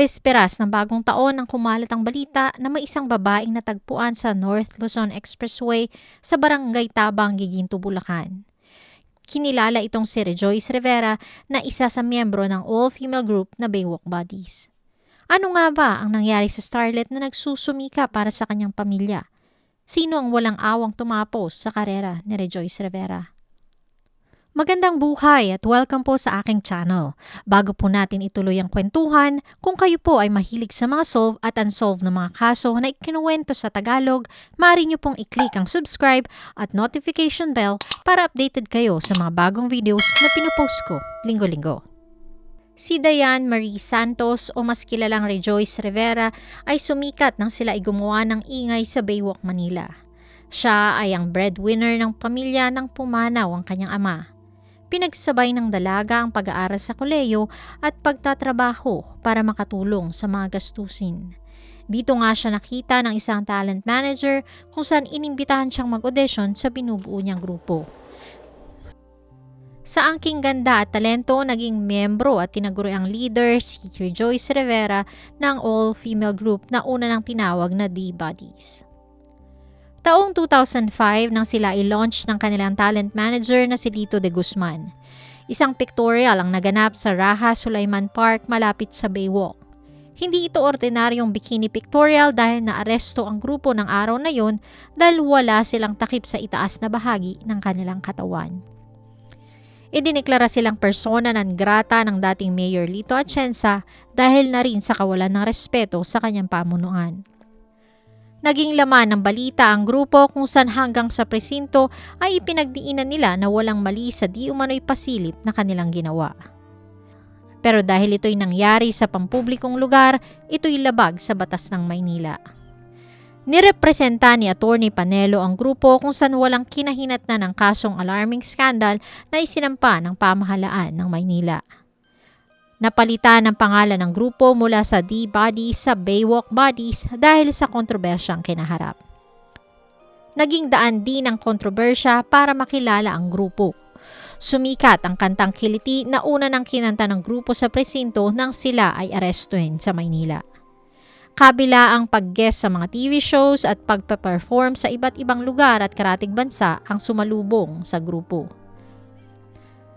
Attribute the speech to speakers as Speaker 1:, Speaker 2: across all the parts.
Speaker 1: Besperas ng bagong taon nang kumalat ang balita na may isang babaeng natagpuan sa North Luzon Expressway sa Barangay Tabang, Giginto, Bulacan. Kinilala itong si Rejoice Rivera na isa sa miyembro ng all-female group na Baywalk Buddies. Ano nga ba ang nangyari sa starlet na nagsusumika para sa kanyang pamilya? Sino ang walang awang tumapos sa karera ni Rejoice Rivera? Magandang buhay at welcome po sa aking channel. Bago po natin ituloy ang kwentuhan, kung kayo po ay mahilig sa mga solve at unsolved na mga kaso na ikinuwento sa Tagalog, maaari nyo pong i-click ang subscribe at notification bell para updated kayo sa mga bagong videos na pinupost ko linggo-linggo. Si Diane Marie Santos o mas kilalang Rejoice Rivera ay sumikat nang sila ay gumawa ng ingay sa Baywalk, Manila. Siya ay ang breadwinner ng pamilya nang pumanaw ang kanyang ama. Pinagsabay ng dalaga ang pag-aaral sa kolehiyo at pagtatrabaho para makatulong sa mga gastusin. Dito nga siya nakita ng isang talent manager kung saan inimbitahan siyang mag-audition sa binubuo niyang grupo. Sa angking ganda at talento, naging miyembro at tinaguriang leader si Rejoice Rivera ng all-female group na una nang tinawag na D-Buddies. Taong 2005 nang sila i-launch ng kanilang talent manager na si Lito de Guzman. Isang pictorial ang naganap sa Raha Sulaiman Park malapit sa Baywalk. Hindi ito ordinaryong bikini pictorial dahil naaresto ang grupo ng araw na yon dahil wala silang takip sa itaas na bahagi ng kanilang katawan. Idiniklara silang persona non grata ng dating Mayor Lito Atienza dahil na rin sa kawalan ng respeto sa kanyang pamunuan. Naging laman ng balita ang grupo kung saan hanggang sa presinto ay ipinagdiinan nila na walang mali sa di umano'y pasilip na kanilang ginawa. Pero dahil ito'y nangyari sa pampublikong lugar, ito'y labag sa batas ng Maynila. Nirepresenta ni Atty. Panelo ang grupo kung saan walang kinahinatnan ng kasong alarming scandal na isinampa ng pamahalaan ng Maynila. Napalitan ang pangalan ng grupo mula sa D-Buddies sa Baywalk Buddies dahil sa kontrobersyang kinaharap. Naging daan din ang kontrobersya para makilala ang grupo. Sumikat ang kantang Kiliti na una nang kinanta ng grupo sa presinto nang sila ay arestuhin sa Maynila. Kabila ang pag-guest sa mga TV shows at pagpe-perform sa iba't ibang lugar at karatig bansa ang sumalubong sa grupo.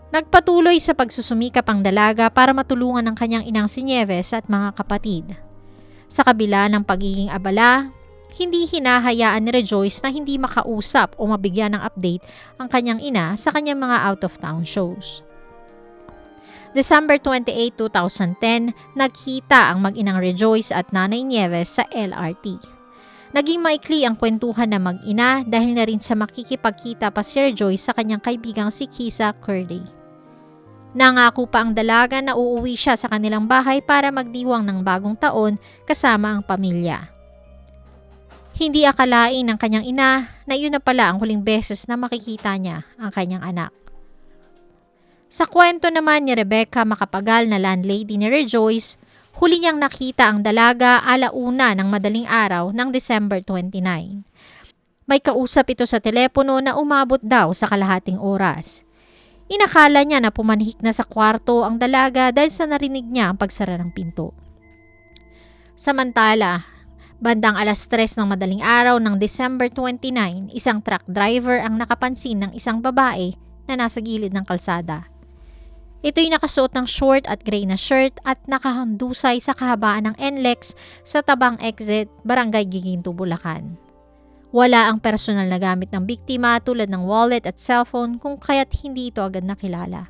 Speaker 1: Nagpatuloy sa pagsusumikap ang dalaga para matulungan ang kanyang inang si Nieves at mga kapatid. Sa kabila ng pagiging abala, hindi hinahayaan ni Rejoice na hindi makausap o mabigyan ng update ang kanyang ina sa kanyang mga out-of-town shows. December 28, 2010, nagkita ang mag-inang Rejoice at nanay Nieves sa LRT. Naging maikli ang kwentuhan ng mag-ina dahil na rin sa makikipagkita pa si Rejoice sa kanyang kaibigang si Kisa Curdy. Nangako pa ang dalaga na uuwi siya sa kanilang bahay para magdiwang ng bagong taon kasama ang pamilya. Hindi akalain ng kanyang ina na iyon na pala ang huling beses na makikita niya ang kanyang anak. Sa kwento naman ni Rebecca Macapagal na landlady ni Rejoice, huli niyang nakita ang dalaga alauna ng madaling araw ng December 29. May kausap ito sa telepono na umabot daw sa kalahating oras. Inakala niya na pumanhik na sa kwarto ang dalaga dahil sa narinig niya ang pagsara ng pinto. Samantala, bandang alas 3 ng madaling araw ng December 29, isang truck driver ang nakapansin ng isang babae na nasa gilid ng kalsada. Ito'y nakasuot ng short at gray na shirt at nakahandusay sa kahabaan ng NLEX sa Tabang Exit, Barangay Giginto, Bulacan. Wala ang personal na gamit ng biktima tulad ng wallet at cellphone kung kaya't hindi ito agad nakilala.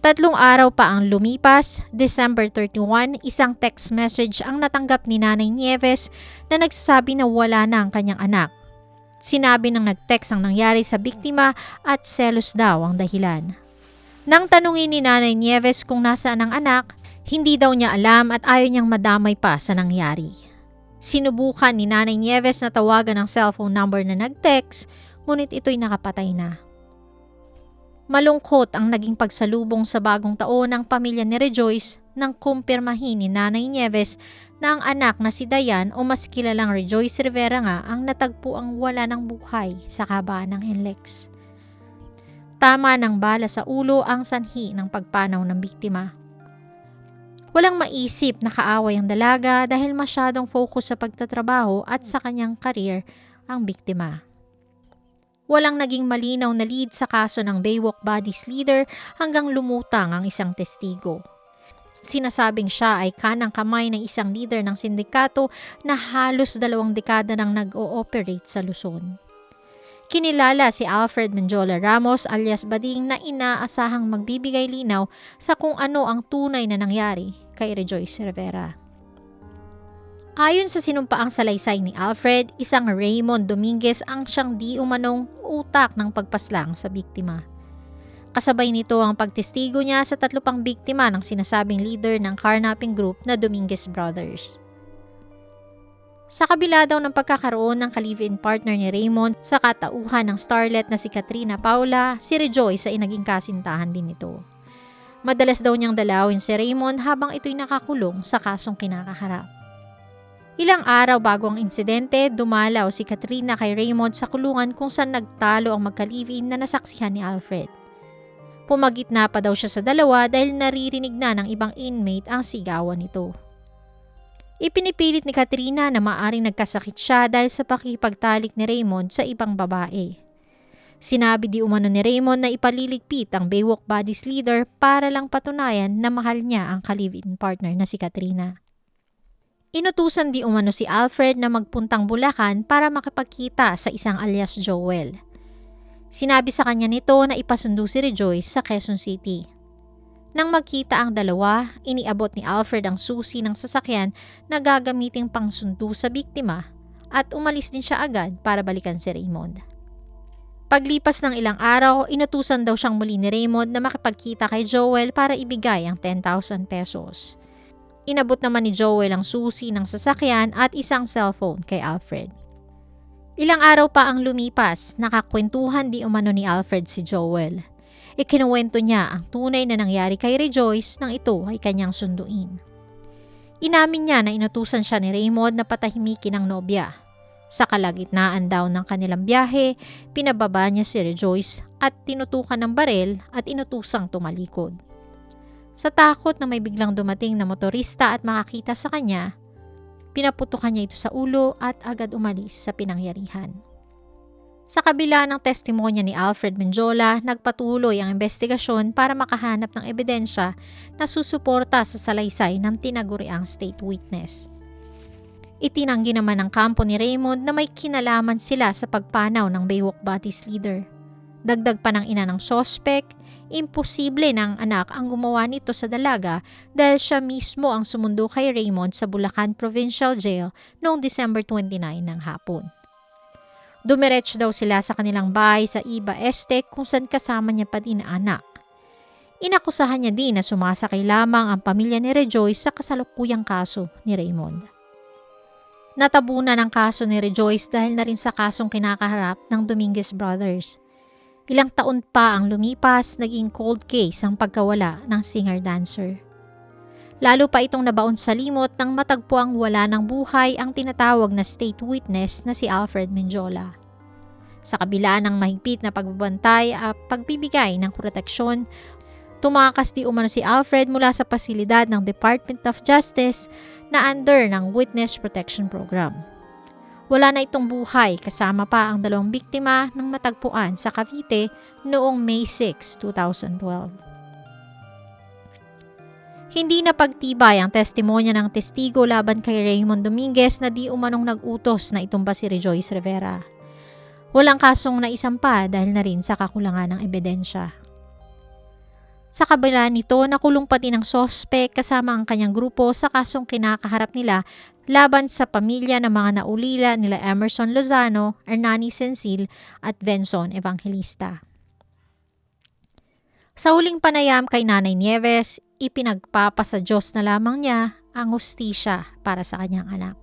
Speaker 1: 3 araw pa ang lumipas, December 31, isang text message ang natanggap ni Nanay Nieves na nagsasabi na wala na ang kanyang anak. Sinabi ng nag-text ang nangyari sa biktima at selos daw ang dahilan. Nang tanungin ni Nanay Nieves kung nasaan ang anak, hindi daw niya alam at ayaw niyang madamay pa sa nangyari. Sinubukan ni Nanay Nieves na tawagan ang cellphone number na nag-text, ngunit ito'y nakapatay na. Malungkot ang naging pagsalubong sa bagong taon ng pamilya ni Rejoice nang kumpirmahin ni Nanay Nieves na ang anak na si Diane o mas kilalang Rejoice Rivera nga ang natagpuang wala ng buhay sa kahabaan ng NLEX. Tama ng bala sa ulo ang sanhi ng pagpanaw ng biktima. Walang maisip na kaaway ang dalaga dahil masyadong focus sa pagtatrabaho at sa kanyang career ang biktima. Walang naging malinaw na lead sa kaso ng Baywalk Buddies leader hanggang lumutang ang isang testigo. Sinasabing siya ay kanang kamay ng isang leader ng sindikato na halos 2 dekada nang nag-ooperate sa Luzon. Kinilala si Alfred Menjola Ramos alias Bading na inaasahang magbibigay linaw sa kung ano ang tunay na nangyari kay Rejoice Rivera. Ayon sa sinumpaang salaysay ni Alfred, isang Raymond Dominguez ang siyang di umanong utak ng pagpaslang sa biktima. Kasabay nito ang pagtestigo niya sa 3 pang biktima ng sinasabing leader ng carnapping group na Dominguez Brothers. Sa kabila daw ng pagkakaroon ng ka-live-in partner ni Raymond sa katauhan ng starlet na si Katrina Paula, si Rejoice ay naging kasintahan din nito. Madalas daw niyang dalawin si Raymond habang ito'y nakakulong sa kasong kinakaharap. Ilang araw bago ang insidente, dumalaw si Katrina kay Raymond sa kulungan kung saan nagtalo ang magka-live-in na nasaksihan ni Alfred. Pumagitna pa daw siya sa dalawa dahil naririnig na ng ibang inmate ang sigawan nito. Ipinipilit ni Katrina na maaring nagkasakit siya dahil sa pakikipagtalik ni Raymond sa ibang babae. Sinabi di umano ni Raymond na ipaliligpit ang Baywalk Buddies leader para lang patunayan na mahal niya ang ka-live-in partner na si Katrina. Inutusan di umano si Alfred na magpuntang Bulacan para makipagkita sa isang alias Joel. Sinabi sa kanya nito na ipasundo si Rejoice sa Quezon City. Nang magkita ang dalawa, iniabot ni Alfred ang susi ng sasakyan na gagamiting pangsundo sa biktima at umalis din siya agad para balikan si Raymond. Paglipas ng ilang araw, inutusan daw siyang muli ni Raymond na makipagkita kay Joel para ibigay ang 10,000 pesos. Inabot naman ni Joel ang susi ng sasakyan at isang cellphone kay Alfred. Ilang araw pa ang lumipas, nakakwentuhan di umano ni Alfred si Joel. Ikinuwento niya ang tunay na nangyari kay Rejoice nang ito ay kanyang sunduin. Inamin niya na inutusan siya ni Raymond na patahimikin ang nobya. Sa kalagitnaan daw ng kanilang biyahe, pinababa niya si Rejoice at tinutukan ng barel at inutusang tumalikod. Sa takot na may biglang dumating na motorista at makakita sa kanya, pinaputukan niya ito sa ulo at agad umalis sa pinangyarihan. Sa kabila ng testimonya ni Alfred Menjola, nagpatuloy ang investigasyon para makahanap ng ebidensya na susuporta sa salaysay ng tinaguriang state witness. Itinanggi naman ng kampo ni Raymond na may kinalaman sila sa pagpanaw ng Baywalk Buddies leader. Dagdag pa ng ina ng sospek, imposible na ang anak ang gumawa nito sa dalaga dahil siya mismo ang sumundo kay Raymond sa Bulacan Provincial Jail noong December 29 ng hapon. Dumiretso daw sila sa kanilang bahay sa Iba Este kung saan kasama niya pa din ang anak. Inakusahan niya din na sumasakay lamang ang pamilya ni Rejoice sa kasalukuyang kaso ni Raymond. Natabunan ang kaso ni Rejoice dahil na rin sa kasong kinakaharap ng Dominguez Brothers. Ilang taon pa ang lumipas, naging cold case ang pagkawala ng singer-dancer. Lalo pa itong nabaon sa limot nang matagpuang wala ng buhay ang tinatawag na state witness na si Alfred Menjola. Sa kabila ng mahigpit na pagbabantay at pagbibigay ng proteksyon, tumakas di umano si Alfred mula sa pasilidad ng Department of Justice na under ng Witness Protection Program. Wala na itong buhay kasama pa ang 2 biktima ng matagpuan sa Cavite noong May 6, 2012. Hindi na pagtibay ang testimonya ng testigo laban kay Raymond Dominguez na di umanong nag-utos na itumba si Rejoice Rivera. Walang kasong naisampa dahil na rin sa kakulangan ng ebidensya. Sa kabila nito, nakulong pati ng sospek kasama ang kanyang grupo sa kasong kinakaharap nila laban sa pamilya ng mga naulila nila Emerson Lozano, Hernani Sensil at Venson Evangelista. Sa huling panayam kay Nanay Nieves, ipinagpapa sa Diyos na lamang niya ang hustisya para sa kanyang anak.